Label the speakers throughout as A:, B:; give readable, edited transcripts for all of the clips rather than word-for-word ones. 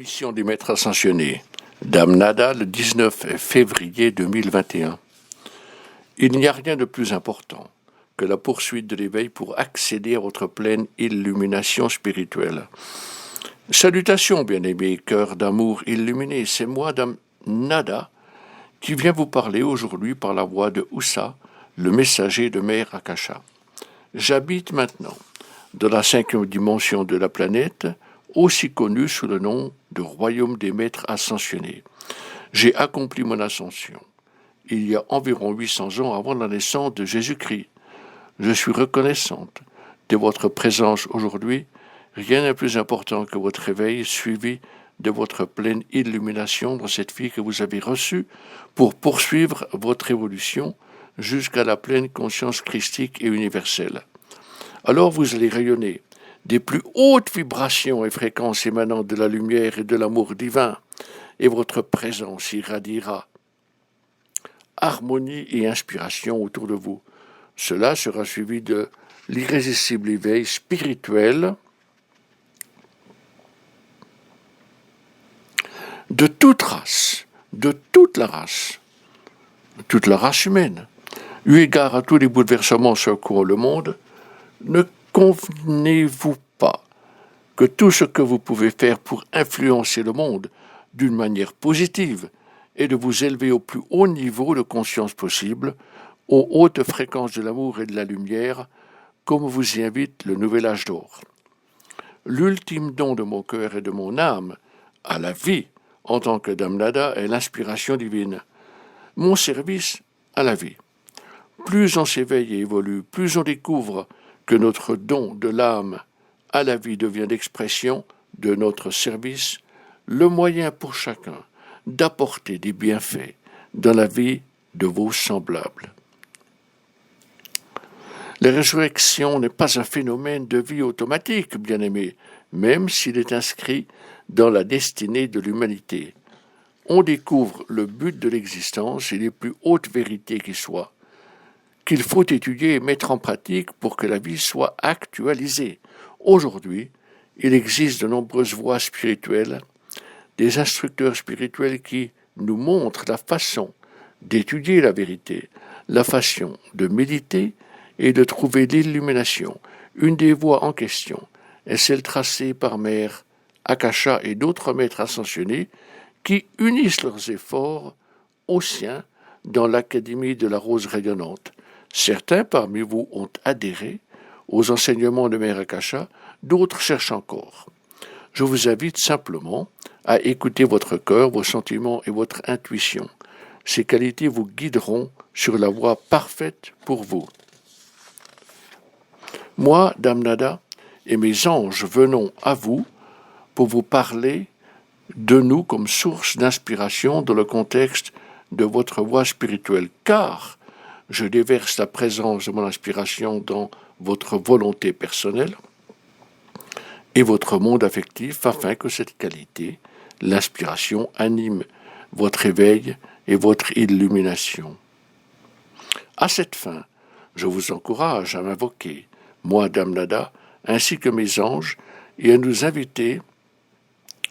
A: Mission des Maîtres Ascensionnés, Dame Nada, le 19 février 2021. Il n'y a rien de plus important que la poursuite de l'éveil pour accéder à votre pleine illumination spirituelle. Salutations, bien-aimés, cœurs d'amour illuminés, c'est moi, Dame Nada, qui vient vous parler aujourd'hui par la voix de Oussa, le messager de Mère Akasha. J'habite maintenant dans la 5e dimension de la planète, aussi connue sous le nom de Royaume des Maîtres Ascensionnés. J'ai accompli mon ascension il y a environ 800 ans avant la naissance de Jésus-Christ. Je suis reconnaissante de votre présence aujourd'hui. Rien n'est plus important que votre éveil suivi de votre pleine illumination dans cette vie que vous avez reçue pour poursuivre votre évolution jusqu'à la pleine conscience christique et universelle. Alors vous allez rayonner des plus hautes vibrations et fréquences émanant de la lumière et de l'amour divin, et votre présence irradiera harmonie et inspiration autour de vous. Cela sera suivi de l'irrésistible éveil spirituel de toute race, de toute la race humaine. Eu égard à tous les bouleversements secouant le monde, ne convenez-vous pas que tout ce que vous pouvez faire pour influencer le monde d'une manière positive est de vous élever au plus haut niveau de conscience possible, aux hautes fréquences de l'amour et de la lumière, comme vous y invite le nouvel âge d'or. L'ultime don de mon cœur et de mon âme à la vie en tant que Dame Nada est l'inspiration divine. Mon service à la vie. Plus on s'éveille et évolue, plus on découvre que notre don de l'âme à la vie devient l'expression de notre service, le moyen pour chacun d'apporter des bienfaits dans la vie de vos semblables. La résurrection n'est pas un phénomène de vie automatique, bien-aimé, même s'il est inscrit dans la destinée de l'humanité. On découvre le but de l'existence et les plus hautes vérités qui soient, qu'il faut étudier et mettre en pratique pour que la vie soit actualisée. Aujourd'hui, il existe de nombreuses voies spirituelles, des instructeurs spirituels qui nous montrent la façon d'étudier la vérité, la façon de méditer et de trouver l'illumination. Une des voies en question est celle tracée par Mère Akasha et d'autres maîtres ascensionnés qui unissent leurs efforts aux siens dans l'Académie de la Rose Rayonnante. Certains parmi vous ont adhéré aux enseignements de Mère Akasha, d'autres cherchent encore. Je vous invite simplement à écouter votre cœur, vos sentiments et votre intuition. Ces qualités vous guideront sur la voie parfaite pour vous. Moi, Dame Nada, et mes anges venons à vous pour vous parler de nous comme source d'inspiration dans le contexte de votre voie spirituelle, car je déverse la présence de mon inspiration dans votre volonté personnelle et votre monde affectif afin que cette qualité, l'inspiration, anime votre éveil et votre illumination. À cette fin, je vous encourage à m'invoquer, moi, Dame Nada, ainsi que mes anges, et à nous inviter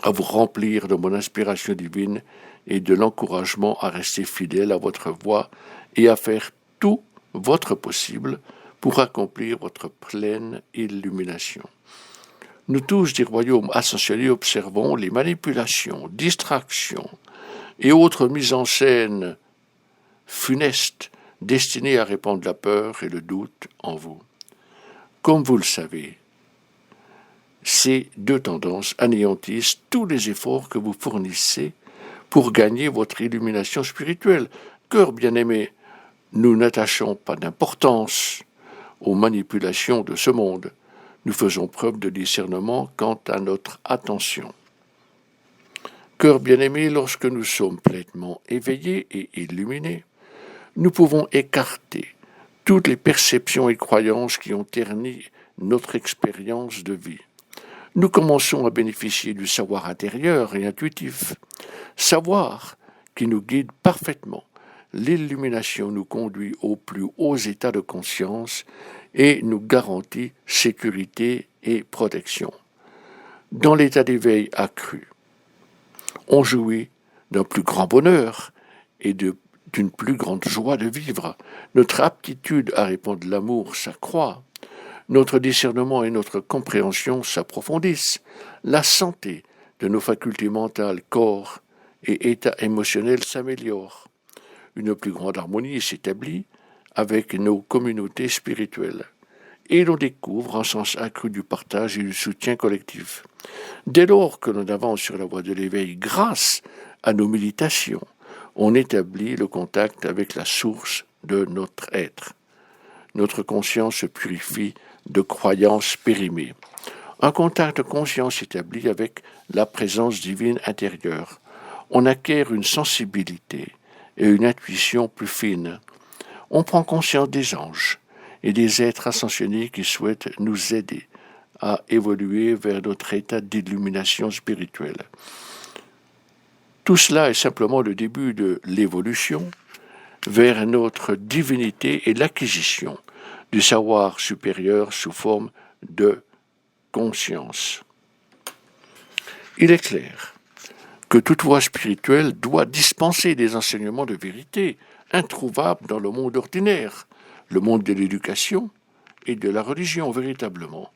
A: à vous remplir de mon inspiration divine et de l'encouragement à rester fidèle à votre voie et à faire tout votre possible pour accomplir votre pleine illumination. Nous tous des royaumes ascensionnés observons les manipulations, distractions et autres mises en scène funestes destinées à répandre la peur et le doute en vous. Comme vous le savez, ces deux tendances anéantissent tous les efforts que vous fournissez pour gagner votre illumination spirituelle. Cœur bien-aimé, nous n'attachons pas d'importance aux manipulations de ce monde. Nous faisons preuve de discernement quant à notre attention. Cœur bien-aimé, lorsque nous sommes pleinement éveillés et illuminés, nous pouvons écarter toutes les perceptions et croyances qui ont terni notre expérience de vie. Nous commençons à bénéficier du savoir intérieur et intuitif, savoir qui nous guide parfaitement. L'illumination nous conduit aux plus hauts états de conscience et nous garantit sécurité et protection. Dans l'état d'éveil accru, On jouit d'un plus grand bonheur et d'une plus grande joie de vivre. Notre aptitude à répandre l'amour s'accroît. Notre discernement et notre compréhension s'approfondissent. La santé de nos facultés mentales, corps et état émotionnel s'améliore. Une plus grande harmonie s'établit avec nos communautés spirituelles. Et l'on découvre un sens accru du partage et du soutien collectif. Dès lors que l'on avance sur la voie de l'éveil grâce à nos méditations, on établit le contact avec la source de notre être. Notre conscience se purifie de croyances périmées. Un contact de conscience établi avec la présence divine intérieure. On acquiert une sensibilité et une intuition plus fines. On prend conscience des anges et des êtres ascensionnés qui souhaitent nous aider à évoluer vers notre état d'illumination spirituelle. Tout cela est simplement le début de l'évolution vers notre divinité et l'acquisition du savoir supérieur sous forme de conscience. Il est clair que toute voie spirituelle doit dispenser des enseignements de vérité introuvables dans le monde ordinaire, le monde de l'éducation et de la religion véritablement.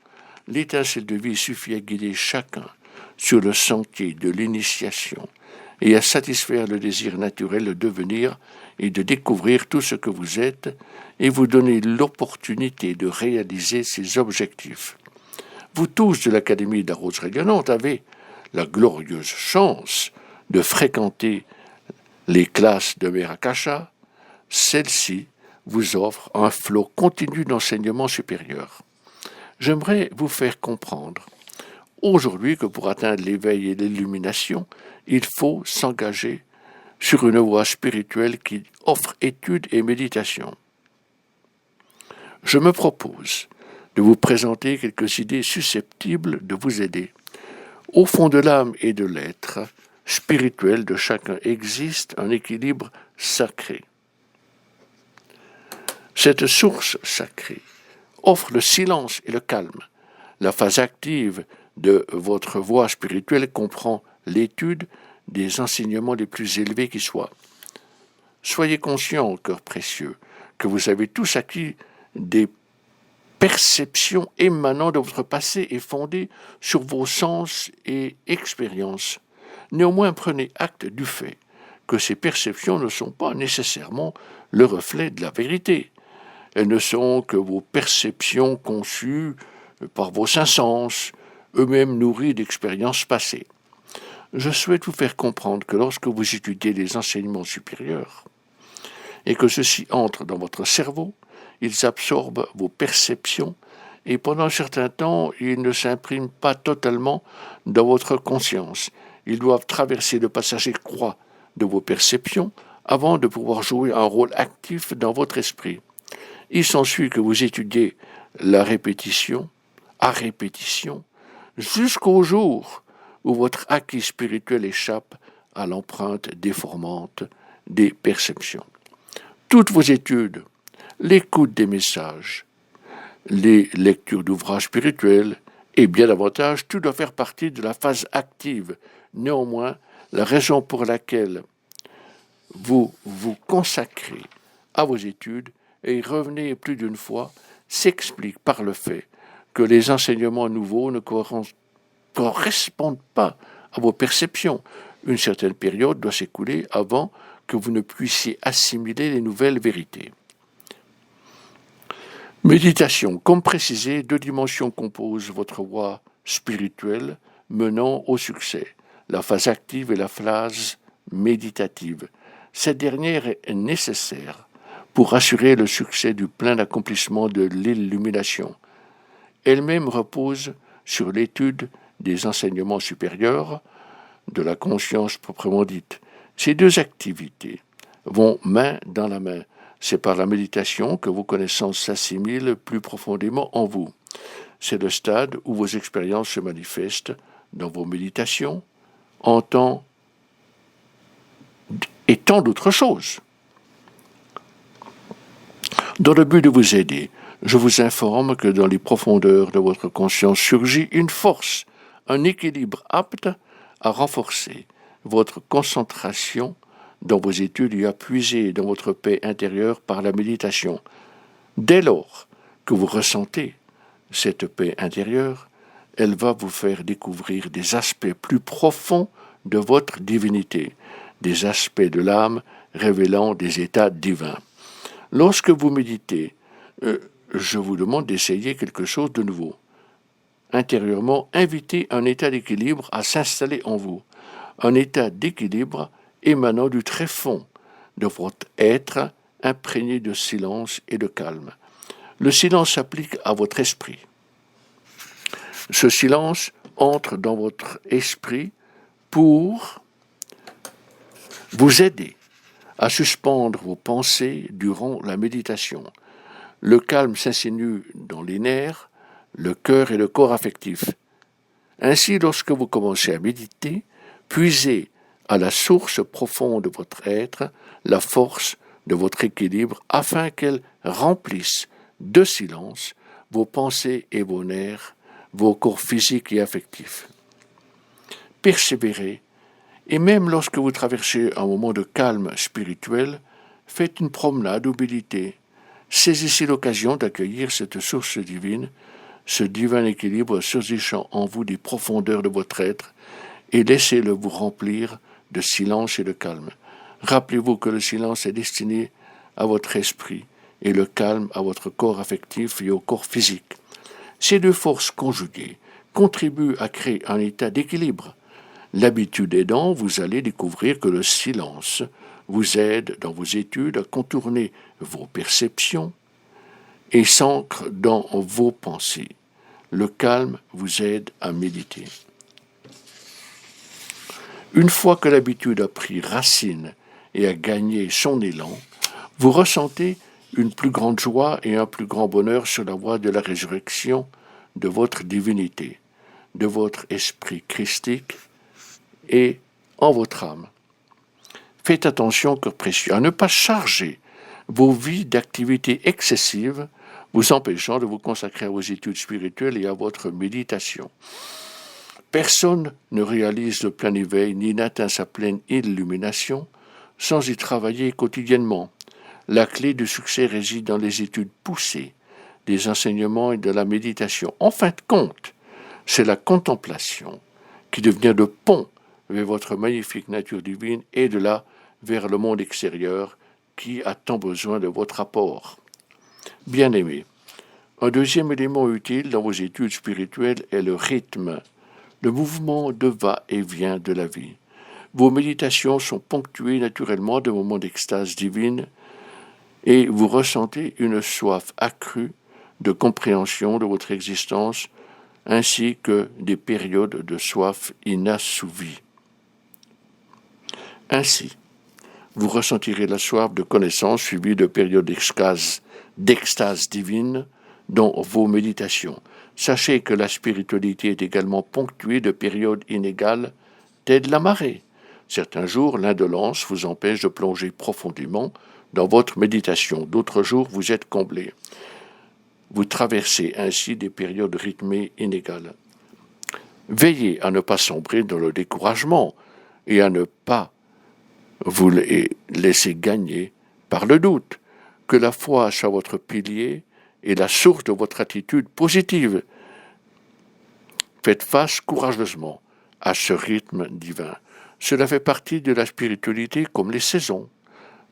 A: L'étincelle de vie suffit à guider chacun sur le sentier de l'initiation et à satisfaire le désir naturel de devenir et de découvrir tout ce que vous êtes et vous donner l'opportunité de réaliser ces objectifs. Vous tous de l'Académie de la Rose Rayonnante avez la glorieuse chance de fréquenter les classes de Merakasha. Celle-ci vous offre un flot continu d'enseignement supérieur. J'aimerais vous faire comprendre aujourd'hui que pour atteindre l'éveil et l'illumination, il faut s'engager sur une voie spirituelle qui offre étude et méditation. Je me propose de vous présenter quelques idées susceptibles de vous aider. Au fond de l'âme et de l'être spirituel de chacun existe un équilibre sacré. Cette source sacrée offre le silence et le calme. La phase active de votre voie spirituelle comprend l'étude des enseignements les plus élevés qui soient. Soyez conscients, cœur précieux, que vous avez tous acquis des perceptions émanant de votre passé et fondées sur vos sens et expériences. Néanmoins, prenez acte du fait que ces perceptions ne sont pas nécessairement le reflet de la vérité. Elles ne sont que vos perceptions conçues par vos cinq sens, eux-mêmes nourris d'expériences passées. Je souhaite vous faire comprendre que lorsque vous étudiez les enseignements supérieurs et que ceux-ci entrent dans votre cerveau, ils absorbent vos perceptions et pendant un certain temps, ils ne s'impriment pas totalement dans votre conscience. Ils doivent traverser le passage étroit de vos perceptions avant de pouvoir jouer un rôle actif dans votre esprit. Il s'ensuit que vous étudiez la répétition à répétition jusqu'au jour où votre acquis spirituel échappe à l'empreinte déformante des perceptions. Toutes vos études, l'écoute des messages, les lectures d'ouvrages spirituels et bien davantage, tout doit faire partie de la phase active. Néanmoins, la raison pour laquelle vous vous consacrez à vos études et y revenez plus d'une fois s'explique par le fait que les enseignements nouveaux ne correspondent pas à vos perceptions. Une certaine période doit s'écouler avant que vous ne puissiez assimiler les nouvelles vérités. Méditation. Comme précisé, deux dimensions composent votre voie spirituelle menant au succès, la phase active et la phase méditative. Cette dernière est nécessaire pour assurer le succès du plein accomplissement de l'illumination. Elle-même repose sur l'étude des enseignements supérieurs, de la conscience proprement dite. Ces deux activités vont main dans la main. C'est par la méditation que vos connaissances s'assimilent plus profondément en vous. C'est le stade où vos expériences se manifestent dans vos méditations, en tant et tant d'autres choses. Dans le but de vous aider, je vous informe que dans les profondeurs de votre conscience surgit une force, un équilibre apte à renforcer votre concentration dans vos études et à puiser dans votre paix intérieure par la méditation. Dès lors que vous ressentez cette paix intérieure, elle va vous faire découvrir des aspects plus profonds de votre divinité, des aspects de l'âme révélant des états divins. Lorsque vous méditez, je vous demande d'essayer quelque chose de nouveau. Intérieurement, invitez un état d'équilibre à s'installer en vous, un état d'équilibre émanant du tréfonds de votre être imprégné de silence et de calme. Le silence s'applique à votre esprit. Ce silence entre dans votre esprit pour vous aider à suspendre vos pensées durant la méditation. Le calme s'insinue dans les nerfs, le cœur et le corps affectif. Ainsi, lorsque vous commencez à méditer, puisez à la source profonde de votre être la force de votre équilibre afin qu'elle remplisse de silence vos pensées et vos nerfs, vos corps physiques et affectifs. Persévérez, et même lorsque vous traversez un moment de calme spirituel, faites une promenade ou méditez. Saisissez l'occasion d'accueillir cette source divine, ce divin équilibre surgissant en vous des profondeurs de votre être, et laissez-le vous remplir de silence et de calme. Rappelez-vous que le silence est destiné à votre esprit et le calme à votre corps affectif et au corps physique. Ces deux forces conjuguées contribuent à créer un état d'équilibre. L'habitude aidant, vous allez découvrir que le silence vous aide dans vos études à contourner vos perceptions et s'ancre dans vos pensées. Le calme vous aide à méditer. Une fois que l'habitude a pris racine et a gagné son élan, vous ressentez une plus grande joie et un plus grand bonheur sur la voie de la résurrection de votre divinité, de votre esprit christique et en votre âme. Faites attention, cœur précieux, à ne pas charger vos vies d'activités excessives, vous empêchant de vous consacrer à vos études spirituelles et à votre méditation. Personne ne réalise le plein éveil ni n'atteint sa pleine illumination sans y travailler quotidiennement. La clé du succès réside dans les études poussées, des enseignements et de la méditation. En fin de compte, c'est la contemplation qui devient le pont vers votre magnifique nature divine et de là vers le monde extérieur qui a tant besoin de votre apport. Bien-aimés, un deuxième élément utile dans vos études spirituelles est le rythme, le mouvement de va-et-vient de la vie. Vos méditations sont ponctuées naturellement de moments d'extase divine et vous ressentez une soif accrue de compréhension de votre existence ainsi que des périodes de soif inassouvies. Ainsi, vous ressentirez la soif de connaissance suivie de périodes d'extase divine dans vos méditations. Sachez que la spiritualité est également ponctuée de périodes inégales, telles la marée. Certains jours, l'indolence vous empêche de plonger profondément dans votre méditation. D'autres jours, vous êtes comblé. Vous traversez ainsi des périodes rythmées inégales. Veillez à ne pas sombrer dans le découragement et à ne pas vous laisser gagner par le doute. Que la foi soit votre pilier et la source de votre attitude positive. Faites face courageusement à ce rythme divin. Cela fait partie de la spiritualité comme les saisons,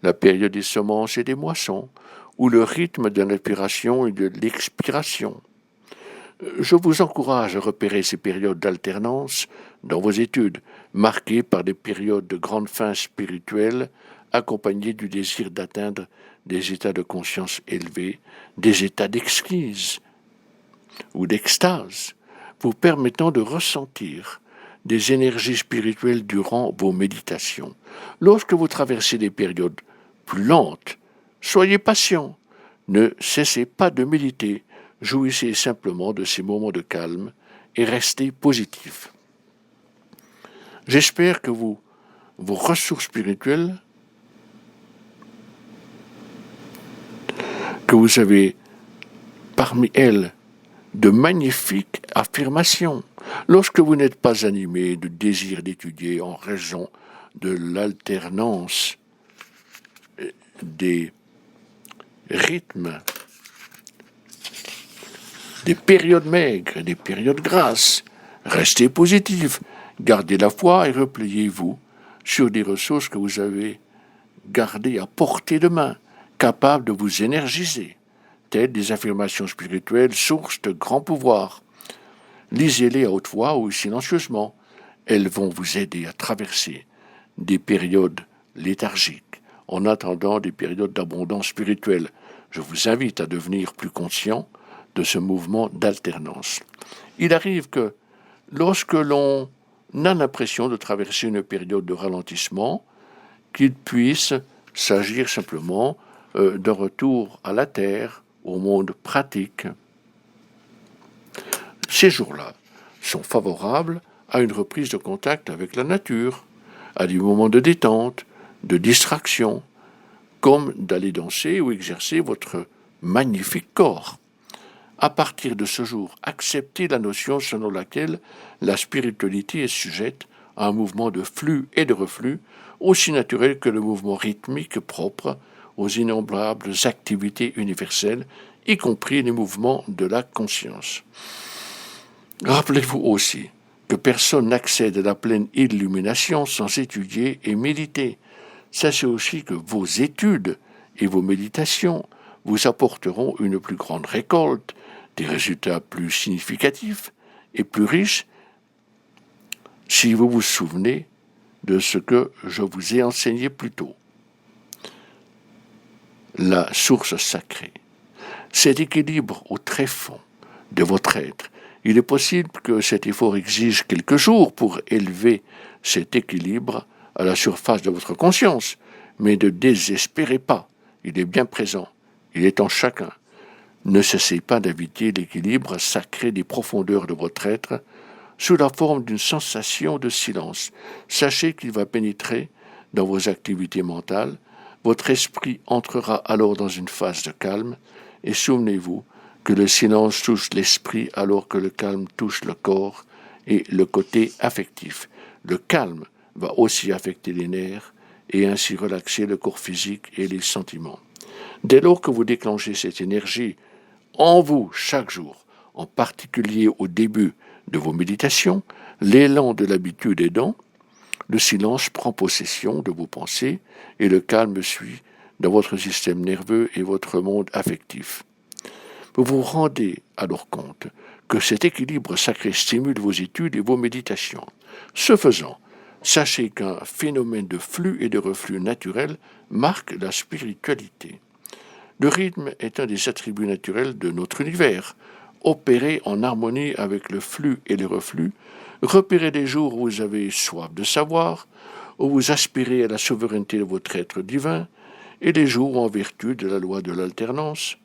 A: la période des semences et des moissons, ou le rythme de l'inspiration et de l'expiration. Je vous encourage à repérer ces périodes d'alternance dans vos études, marquées par des périodes de grande faim spirituelle, accompagnées du désir d'atteindre des états de conscience élevés, des états d'exquise ou d'extase, vous permettant de ressentir des énergies spirituelles durant vos méditations. Lorsque vous traversez des périodes plus lentes, soyez patient, ne cessez pas de méditer, jouissez simplement de ces moments de calme et restez positif. J'espère que vos ressources spirituelles que vous avez parmi elles de magnifiques affirmations. Lorsque vous n'êtes pas animé de désir d'étudier en raison de l'alternance des rythmes, des périodes maigres et des périodes grasses, restez positif, gardez la foi et repliez-vous sur des ressources que vous avez gardées à portée de main, capables de vous énergiser, telles des affirmations spirituelles, sources de grand pouvoir. Lisez-les à haute voix ou silencieusement. Elles vont vous aider à traverser des périodes léthargiques en attendant des périodes d'abondance spirituelle. Je vous invite à devenir plus conscient de ce mouvement d'alternance. Il arrive que lorsque l'on a l'impression de traverser une période de ralentissement, qu'il puisse s'agir simplement d'un retour à la terre, au monde pratique. Ces jours-là sont favorables à une reprise de contact avec la nature, à des moments de détente, de distraction, comme d'aller danser ou exercer votre magnifique corps. À partir de ce jour, acceptez la notion selon laquelle la spiritualité est sujette à un mouvement de flux et de reflux, aussi naturel que le mouvement rythmique propre aux innombrables activités universelles, y compris les mouvements de la conscience. Rappelez-vous aussi que personne n'accède à la pleine illumination sans étudier et méditer. Sachez aussi que vos études et vos méditations vous apporteront une plus grande récolte, des résultats plus significatifs et plus riches si vous vous souvenez de ce que je vous ai enseigné plus tôt. La source sacrée, cet équilibre au tréfonds de votre être. Il est possible que cet effort exige quelques jours pour élever cet équilibre à la surface de votre conscience, mais ne désespérez pas, il est bien présent, il est en chacun. Ne cessez pas d'inviter l'équilibre sacré des profondeurs de votre être sous la forme d'une sensation de silence. Sachez qu'il va pénétrer dans vos activités mentales, votre esprit entrera alors dans une phase de calme, et souvenez-vous que le silence touche l'esprit alors que le calme touche le corps et le côté affectif. Le calme va aussi affecter les nerfs et ainsi relaxer le corps physique et les sentiments. Dès lors que vous déclenchez cette énergie en vous chaque jour, en particulier au début de vos méditations, l'élan de l'habitude aidant, le silence prend possession de vos pensées et le calme suit dans votre système nerveux et votre monde affectif. Vous vous rendez alors compte que cet équilibre sacré stimule vos études et vos méditations. Ce faisant, sachez qu'un phénomène de flux et de reflux naturel marque la spiritualité. Le rythme est un des attributs naturels de notre univers. Opérez en harmonie avec le flux et le reflux. Repérez les jours où vous avez soif de savoir, où vous aspirez à la souveraineté de votre être divin, et les jours où, en vertu de la loi de l'alternance,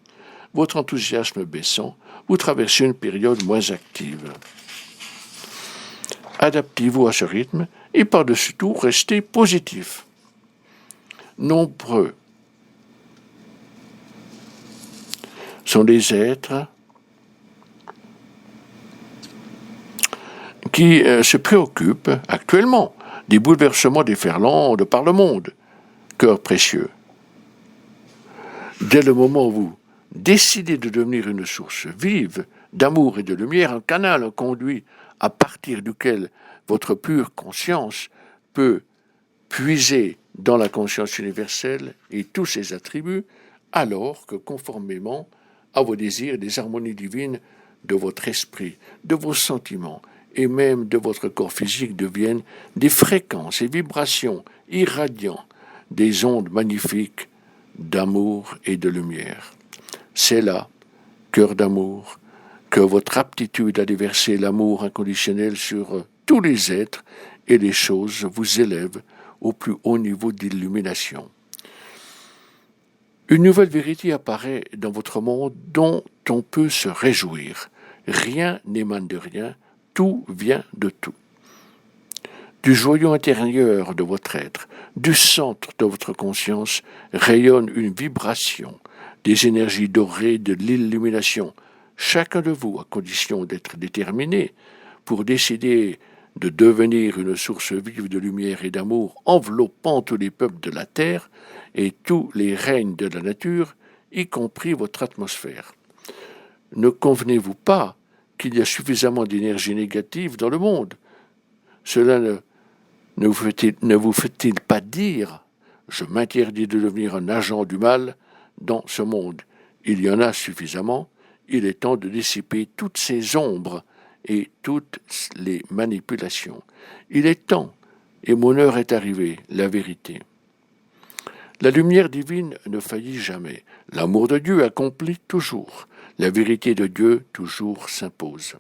A: votre enthousiasme baissant, vous traversez une période moins active. Adaptez-vous à ce rythme et par-dessus tout, restez positif. Nombreux sont les êtres qui se préoccupent actuellement des bouleversements déferlants de par le monde. Cœur précieux, dès le moment où vous décidez de devenir une source vive d'amour et de lumière, un canal, un conduit à partir duquel votre pure conscience peut puiser dans la conscience universelle et tous ses attributs, alors que conformément à vos désirs et des harmonies divines de votre esprit, de vos sentiments et même de votre corps physique deviennent des fréquences et vibrations irradiant des ondes magnifiques d'amour et de lumière. C'est là, cœur d'amour, que votre aptitude à déverser l'amour inconditionnel sur tous les êtres et les choses vous élève au plus haut niveau d'illumination. Une nouvelle vérité apparaît dans votre monde dont on peut se réjouir. Rien n'émane de rien, tout vient de tout. Du joyau intérieur de votre être, du centre de votre conscience, rayonne une vibration, des énergies dorées de l'illumination. chacun de vous, à condition d'être déterminé, pour décider de devenir une source vive de lumière et d'amour enveloppant tous les peuples de la terre et tous les règnes de la nature, y compris votre atmosphère. Ne convenez-vous pas qu'il y a suffisamment d'énergie négative dans le monde? Cela ne vous fait-il pas dire « Je m'interdis de devenir un agent du mal dans ce monde. Il y en a suffisamment. Il est temps de dissiper toutes ces ombres et toutes les manipulations. Il est temps, et mon heure est arrivée, la vérité. » La lumière divine ne faillit jamais. L'amour de Dieu accomplit toujours. La vérité de Dieu toujours s'impose.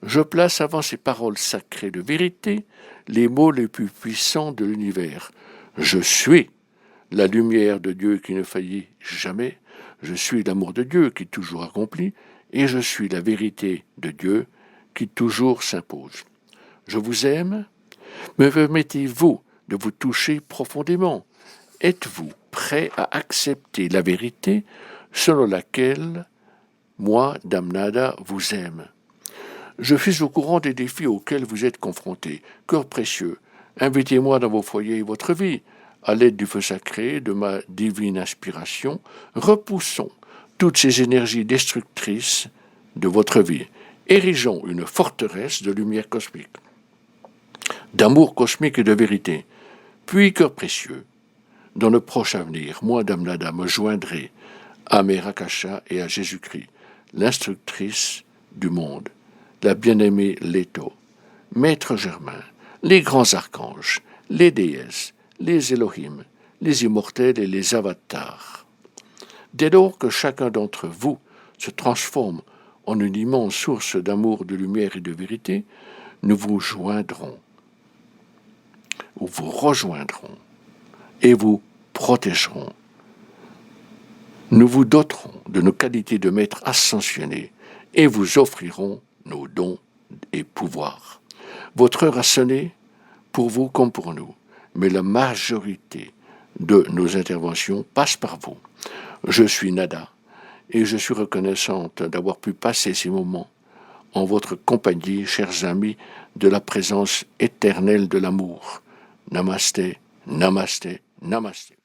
A: Je place avant ces paroles sacrées de vérité les mots les plus puissants de l'univers. Je suis la lumière de Dieu qui ne faillit jamais. Je suis l'amour de Dieu qui toujours accomplit. Et je suis la vérité de Dieu qui toujours s'impose. Je vous aime, mais permettez-vous de vous toucher profondément. Êtes-vous prêt à accepter la vérité selon laquelle moi, Dame Nada, vous aime? Je suis au courant des défis auxquels vous êtes confrontés. Cœur précieux, invitez-moi dans vos foyers et votre vie. À l'aide du feu sacré, de ma divine inspiration, repoussons toutes ces énergies destructrices de votre vie. Érigeons une forteresse de lumière cosmique, d'amour cosmique et de vérité. Puis, cœur précieux, dans le proche avenir, moi, Dame Nada, me joindrai à Mère Akasha et à Jésus-Christ, l'instructrice du monde, la bien-aimée Leto, Maître Germain, les grands archanges, les déesses, les Elohim, les immortels et les avatars. Dès lors que chacun d'entre vous se transforme en une immense source d'amour, de lumière et de vérité, nous vous joindrons, ou vous rejoindrons, et vous protégerons. Nous vous doterons de nos qualités de maître ascensionné et vous offrirons nos dons et pouvoirs. Votre heure a sonné, pour vous comme pour nous, mais la majorité de nos interventions passe par vous. Je suis Nada et je suis reconnaissante d'avoir pu passer ces moments en votre compagnie, chers amis, de la présence éternelle de l'amour. Namasté, namasté, namasté.